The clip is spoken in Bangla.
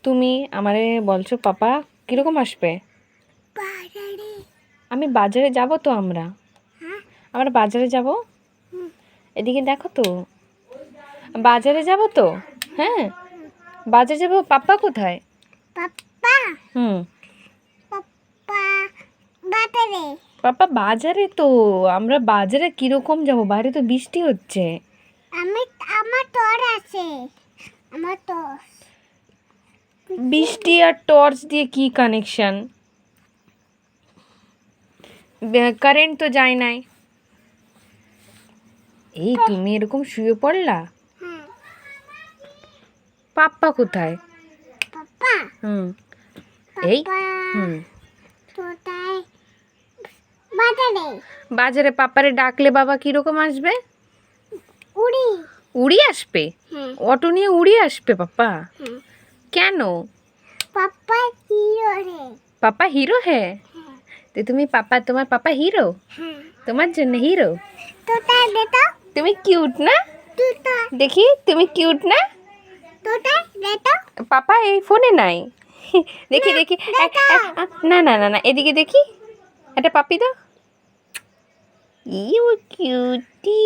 তুমি আমারে বলছো পাপা কিরকম আসবে? আমি বাজারে যাব তো আমরা বাজারে যাব। এদিকে দেখো তো, বাজারে যাব তো। হ্যাঁ, বাজারে যাব। পাপা কোথায়? পাপা হুম, পাপা বাজারে পাপা বাজারে তো। আমরা বাজারে কিরকম যাব? বাইরে তো বৃষ্টি হচ্ছে। আমার টর আছে, আমার টর্চ। বৃষ্টি আর টর্চ দিয়ে কি কানেকশন? কারেন্ট তো যায় নাই। এই তুমি এরকম শুয়ে পড়লা? হ্যাঁ পাপ্পা কোথায়? পাপা হুম, এই পাপা হুম, কোথায়? বাজারে বাজারে পাপারে ডাকলে বাবা কিরকম আসবে? উড়ি। উড়ি আসবে? হ্যাঁ অটো নিয়ে উড়ি আসবে পাপা? হ্যাঁ কেন? পাপা হিরো রে। পাপা হিরো হ্যাঁ? হ্যাঁ তো তুমি পাপা, তোমার পাপা হিরো? হ্যাঁ তোমার জন্য হিরো? তোটা দেতো, তুমি কিউট না? তোটা দেখি তুমি কিউট না? তোটা দেতো। পাপা এই ফোনে নাই। দেখি দেখি না না না না, এদিকে দেখি, একটা পাপি দাও। You cutie.